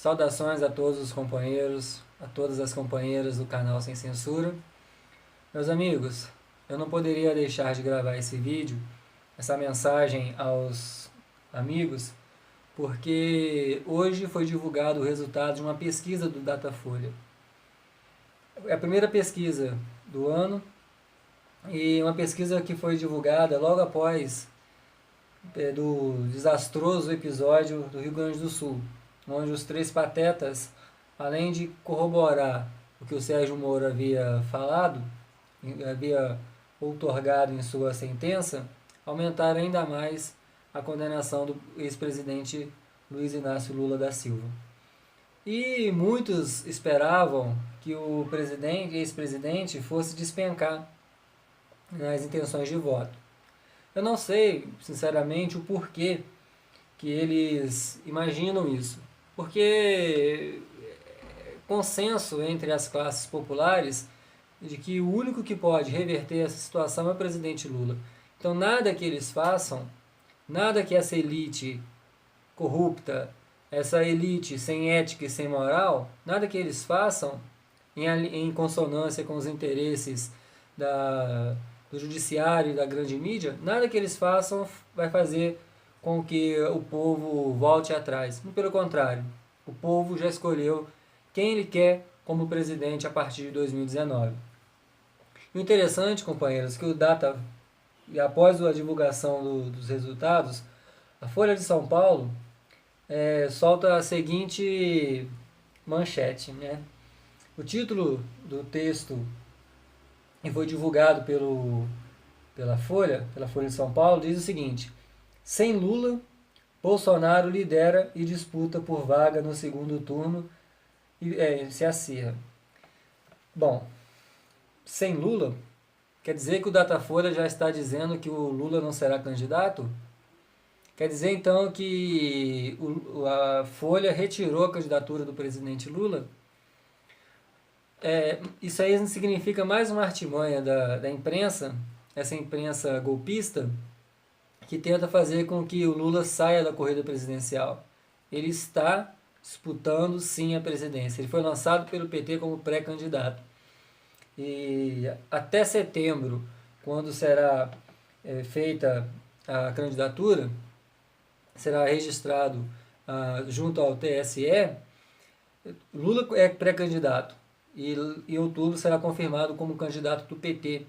Saudações a todos os companheiros, a todas as companheiras do canal Sem Censura. Meus amigos, eu não poderia deixar de gravar esse vídeo, essa mensagem aos amigos, porque hoje foi divulgado o resultado de uma pesquisa do Datafolha. É a primeira pesquisa do ano e uma pesquisa que foi divulgada logo após do desastroso episódio do Rio Grande do Sul, onde os três patetas, além de corroborar o que o Sérgio Moro havia falado, havia outorgado em sua sentença, aumentaram ainda mais a condenação do ex-presidente Luiz Inácio Lula da Silva. E muitos esperavam que o ex-presidente fosse despencar nas intenções de voto. Eu não sei, sinceramente, o porquê que eles imaginam isso. Porque consenso entre as classes populares de que o único que pode reverter essa situação é o presidente Lula. Então nada que eles façam, nada que essa elite corrupta, essa elite sem ética e sem moral, nada que eles façam em consonância com os interesses do judiciário e da grande mídia, nada que eles façam vai fazer com que o povo volte atrás. Pelo contrário, o povo já escolheu quem ele quer como presidente a partir de 2019. O interessante, companheiros, que o Data, após a divulgação dos resultados, a Folha de São Paulo solta a seguinte manchete, né? O título do texto que foi divulgado pela Folha de São Paulo diz o seguinte: sem Lula, Bolsonaro lidera e disputa por vaga no segundo turno e se acirra. Bom, sem Lula, quer dizer que o Datafolha já está dizendo que o Lula não será candidato? Quer dizer então que a Folha retirou a candidatura do presidente Lula? Isso aí significa mais uma artimanha da imprensa, essa imprensa golpista, que tenta fazer com que o Lula saia da corrida presidencial. Ele está disputando sim a presidência. Ele foi lançado pelo PT como pré-candidato. E até setembro, quando será feita a candidatura, será registrado junto ao TSE, Lula é pré-candidato. E em outubro será confirmado como candidato do PT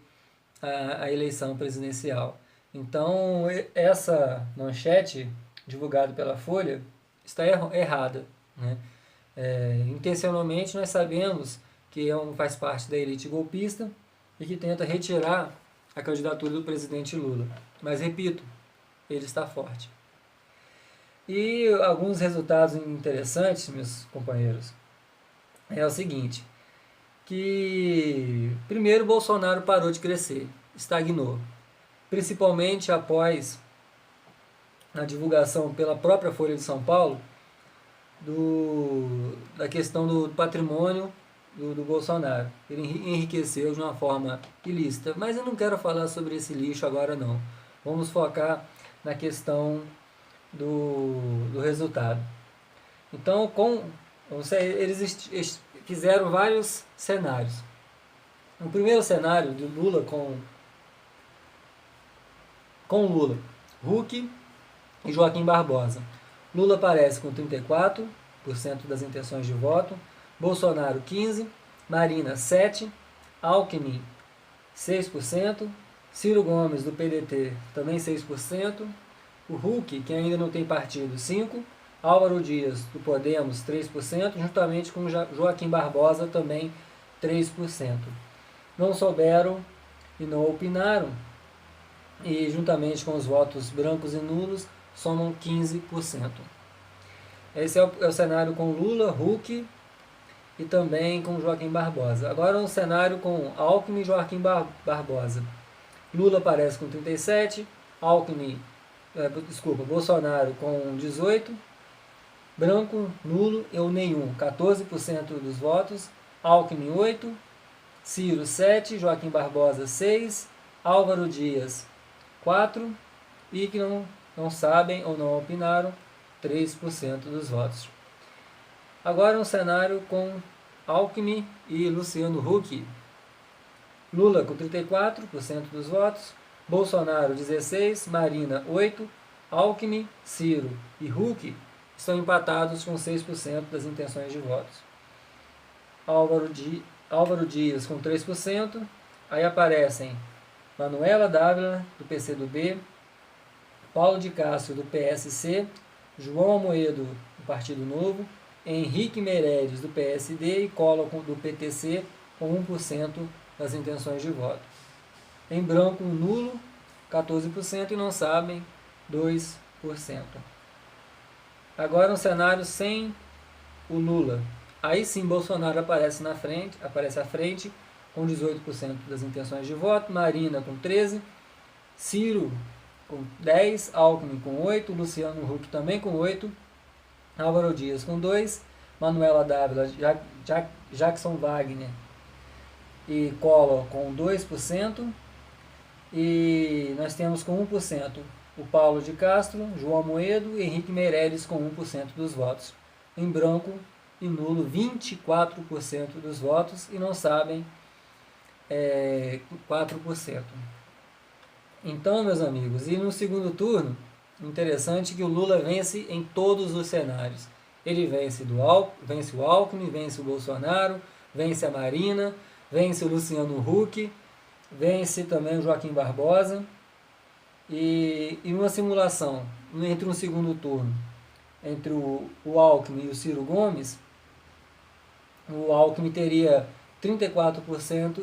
à eleição presidencial. Então, essa manchete divulgada pela Folha está errada, né? Intencionalmente, nós sabemos que faz parte da elite golpista e que tenta retirar a candidatura do presidente Lula. Mas, repito, ele está forte. E alguns resultados interessantes, meus companheiros, é o seguinte: que primeiro Bolsonaro parou de crescer, estagnou, principalmente após a divulgação pela própria Folha de São Paulo da questão do patrimônio do Bolsonaro. Ele enriqueceu de uma forma ilícita, mas eu não quero falar sobre esse lixo agora não. Vamos focar na questão do resultado. Então, eles fizeram vários cenários. O primeiro cenário de Lula com Lula, Huck e Joaquim Barbosa. Lula aparece com 34% das intenções de voto, Bolsonaro 15%, Marina 7%, Alckmin 6%, Ciro Gomes do PDT também 6%, o Huck, que ainda não tem partido, 5%, Álvaro Dias do Podemos 3%, juntamente com Joaquim Barbosa também 3%. Não souberam e não opinaram, e juntamente com os votos brancos e nulos somam 15%. Esse é o cenário com Lula, Huck e também com Joaquim Barbosa. Agora um cenário com Alckmin e Joaquim Barbosa. Lula aparece com 37%, Bolsonaro com 18%, branco, nulo ou nenhum, 14% dos votos, Alckmin 8%, Ciro 7%, Joaquim Barbosa 6%, Álvaro Dias 4% e que não sabem ou não opinaram, 3% dos votos. Agora um cenário com Alckmin e Luciano Huck. Lula com 34% dos votos, Bolsonaro 16%, Marina 8%, Alckmin, Ciro e Huck estão empatados com 6% das intenções de votos. Álvaro Dias com 3%, aí aparecem Manuela Dávila, do PCdoB, Paulo de Castro, do PSC, João Amoedo, do Partido Novo, Henrique Meirelles, do PSD e Collor, do PTC, com 1% das intenções de voto. Em branco, nulo, 14%, e não sabem, 2%. Agora um cenário sem o Lula. Aí sim, Bolsonaro aparece à frente, com 18% das intenções de voto, Marina com 13%, Ciro com 10%, Alckmin com 8%, Luciano Huck também com 8%, Álvaro Dias com 2%, Manuela Dávila, Jackson Wagner e Collor com 2%, e nós temos com 1% o Paulo de Castro, João Amoedo e Henrique Meirelles com 1% dos votos. Em branco e nulo, 24% dos votos, e não sabem, 4%. Então, meus amigos, e no segundo turno, interessante que o Lula vence em todos os cenários. Ele vence o Alckmin, vence o Bolsonaro, vence a Marina, vence o Luciano Huck, vence também o Joaquim Barbosa. E uma simulação entre um segundo turno, entre o Alckmin e o Ciro Gomes, o Alckmin teria 34%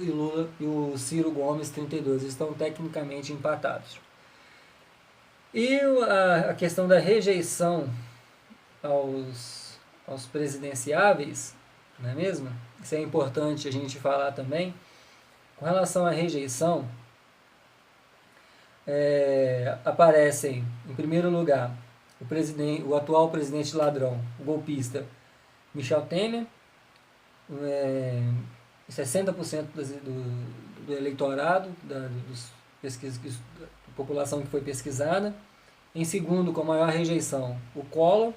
e o Ciro Gomes 32%. Estão tecnicamente empatados. E a questão da rejeição aos presidenciáveis, não é mesmo? Isso é importante a gente falar também. Com relação à rejeição, aparecem, em primeiro lugar, o atual presidente ladrão, o golpista Michel Temer, 60% do eleitorado, da população que foi pesquisada. Em segundo, com maior rejeição, o Collor.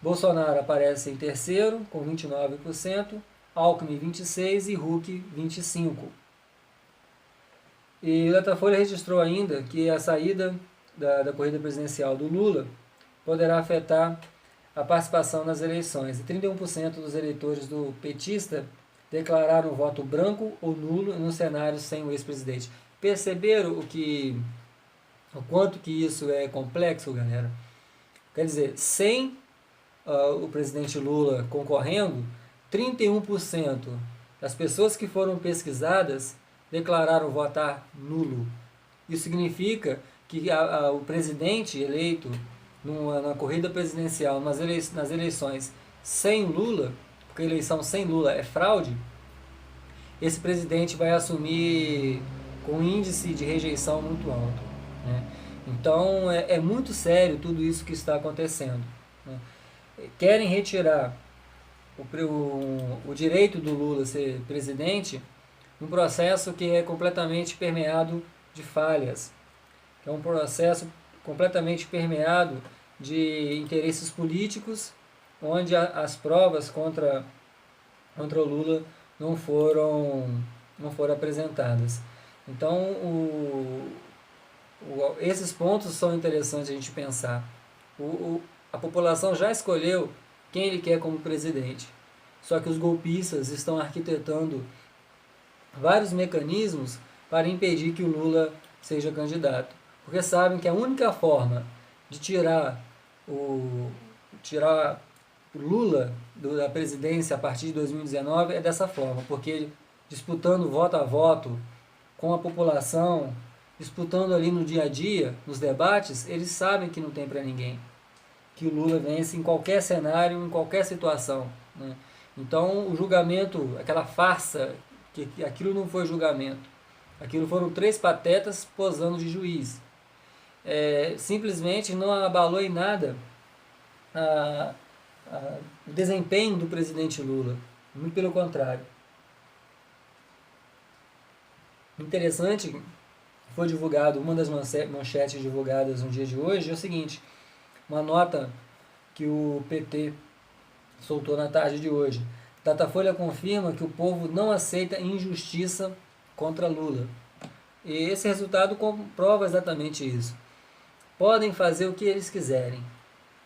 Bolsonaro aparece em terceiro, com 29%, Alckmin 26% e Huck 25%. E o Datafolha registrou ainda que a saída da corrida presidencial do Lula poderá afetar a participação nas eleições. E 31% dos eleitores do petista declararam voto branco ou nulo no cenário sem o ex-presidente. Perceberam o quanto que isso é complexo, galera? Quer dizer, sem o presidente Lula concorrendo, 31% das pessoas que foram pesquisadas declararam votar nulo. Isso significa que o presidente eleito na corrida presidencial, nas eleições sem Lula, porque a eleição sem Lula é fraude, esse presidente vai assumir com um índice de rejeição muito alto, né? Então é muito sério tudo isso que está acontecendo, né? Querem retirar o direito do Lula ser presidente, um processo que é completamente permeado de falhas, que é um processo completamente permeado de interesses políticos, onde as provas contra o Lula não foram apresentadas. Então, esses pontos são interessantes a gente pensar. A população já escolheu quem ele quer como presidente, só que os golpistas estão arquitetando vários mecanismos para impedir que o Lula seja candidato, porque sabem que a única forma de tirar o Lula da presidência a partir de 2019 é dessa forma, porque disputando voto a voto com a população, disputando ali no dia a dia, nos debates, eles sabem que não tem para ninguém, que o Lula vence em qualquer cenário, em qualquer situação, né? Então o julgamento, aquela farsa, que aquilo não foi julgamento, aquilo foram 3 patetas posando de juiz, simplesmente não abalou em nada o desempenho do presidente Lula, muito pelo contrário. Interessante, foi divulgado, uma das manchetes divulgadas no dia de hoje é o seguinte: uma nota que o PT soltou na tarde de hoje. Datafolha confirma que o povo não aceita injustiça contra Lula. E esse resultado comprova exatamente isso. Podem fazer o que eles quiserem.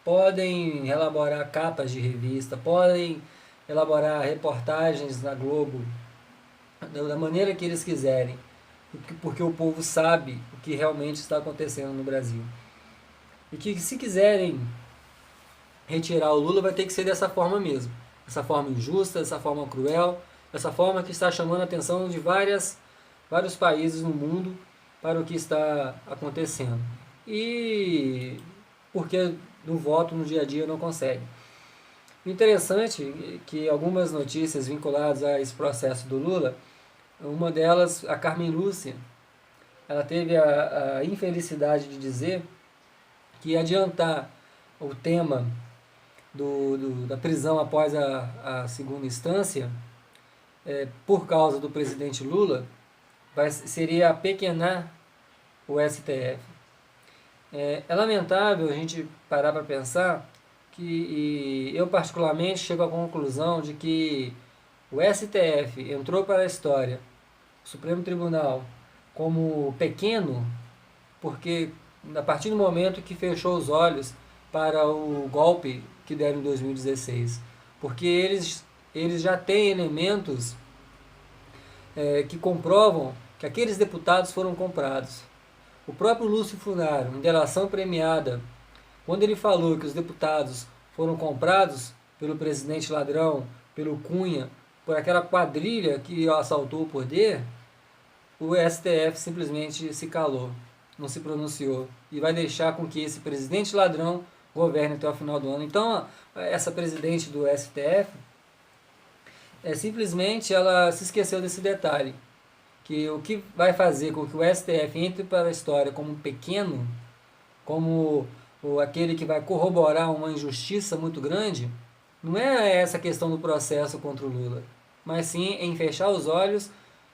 Podem elaborar capas de revista, podem elaborar reportagens na Globo, da maneira que eles quiserem, porque o povo sabe o que realmente está acontecendo no Brasil. E que se quiserem retirar o Lula vai ter que ser dessa forma mesmo. Dessa forma injusta, dessa forma cruel, dessa forma que está chamando a atenção de vários países no mundo para o que está acontecendo. E porque no voto no dia a dia não consegue. O interessante é que algumas notícias vinculadas a esse processo do Lula, uma delas, a Carmen Lúcia, ela teve a infelicidade de dizer que adiantar o tema da prisão após a segunda instância, por causa do presidente Lula, seria apequenar o STF. É lamentável a gente parar para pensar que eu particularmente chego à conclusão de que o STF entrou para a história, o Supremo Tribunal, como pequeno, porque a partir do momento que fechou os olhos para o golpe que deram em 2016, porque eles já têm elementos que comprovam que aqueles deputados foram comprados. O próprio Lúcio Funaro, em delação premiada, quando ele falou que os deputados foram comprados pelo presidente ladrão, pelo Cunha, por aquela quadrilha que assaltou o poder, o STF simplesmente se calou, não se pronunciou e vai deixar com que esse presidente ladrão governe até o final do ano. Então, essa presidente do STF, simplesmente ela se esqueceu desse detalhe, que o que vai fazer com que o STF entre para a história como um pequeno, como aquele que vai corroborar uma injustiça muito grande, não é essa questão do processo contra o Lula, mas sim em fechar os olhos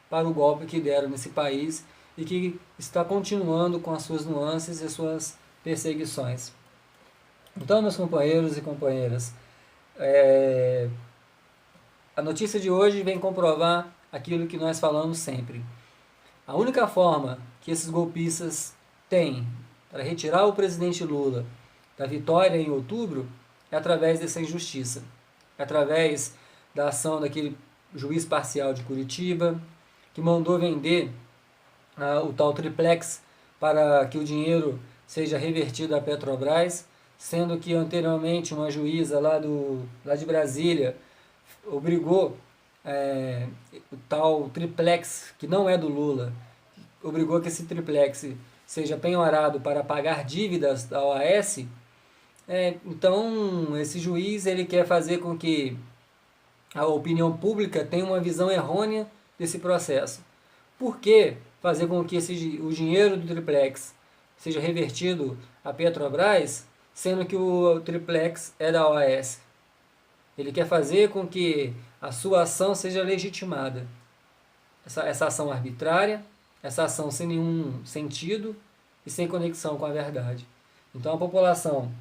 para o golpe que deram nesse país e que está continuando com as suas nuances e suas perseguições. Então, meus companheiros e companheiras, a notícia de hoje vem comprovar aquilo que nós falamos sempre. A única forma que esses golpistas têm para retirar o presidente Lula da vitória em outubro é através dessa injustiça, é através da ação daquele juiz parcial de Curitiba, que mandou vender o tal triplex para que o dinheiro seja revertido à Petrobras, sendo que anteriormente uma juíza lá de Brasília obrigou o tal triplex, que não é do Lula, obrigou que esse triplex seja penhorado para pagar dívidas da OAS. Então esse juiz ele quer fazer com que a opinião pública tenha uma visão errônea desse processo. Por que fazer com que o dinheiro do triplex seja revertido à Petrobras, sendo que o triplex é da OAS? Ele quer fazer com que a sua ação seja legitimada. Essa ação arbitrária, essa ação sem nenhum sentido e sem conexão com a verdade. Então a população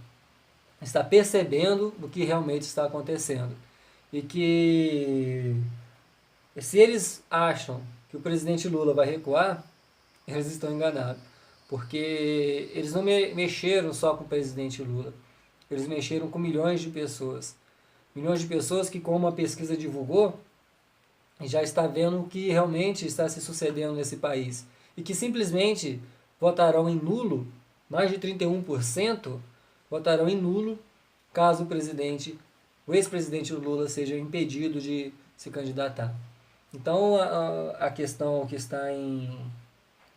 está percebendo o que realmente está acontecendo. E que se eles acham que o presidente Lula vai recuar, eles estão enganados. Porque eles não mexeram só com o presidente Lula. Eles mexeram com milhões de pessoas. Milhões de pessoas que, como a pesquisa divulgou, já está vendo o que realmente está se sucedendo nesse país. E que simplesmente votarão em nulo, mais de 31% votarão em nulo, caso o ex-presidente Lula seja impedido de se candidatar. Então, a questão que está em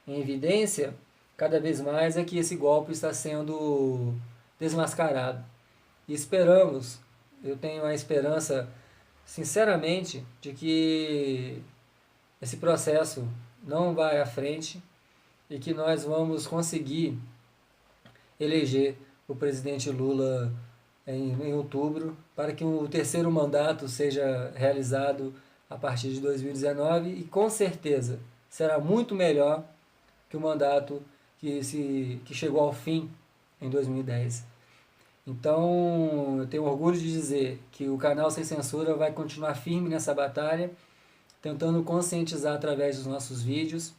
evidência, cada vez mais, é que esse golpe está sendo desmascarado. E esperamos, eu tenho a esperança, sinceramente, de que esse processo não vai à frente e que nós vamos conseguir eleger o presidente Lula em outubro, para que o terceiro mandato seja realizado a partir de 2019 e com certeza será muito melhor que o mandato que chegou ao fim em 2010. Então, eu tenho orgulho de dizer que o canal Sem Censura vai continuar firme nessa batalha, tentando conscientizar através dos nossos vídeos,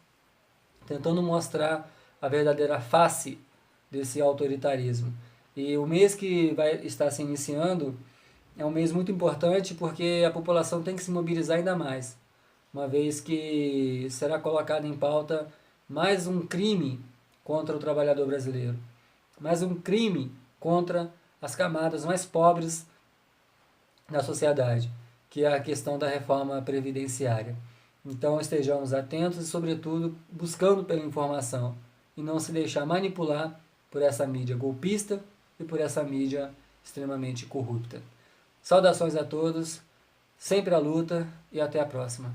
tentando mostrar a verdadeira face desse autoritarismo. E o mês que vai estar se iniciando é um mês muito importante porque a população tem que se mobilizar ainda mais, uma vez que será colocado em pauta mais um crime contra o trabalhador brasileiro, mais um crime contra as camadas mais pobres da sociedade, que é a questão da reforma previdenciária. Então estejamos atentos e, sobretudo, buscando pela informação e não se deixar manipular por essa mídia golpista e por essa mídia extremamente corrupta. Saudações a todos, sempre à luta e até a próxima.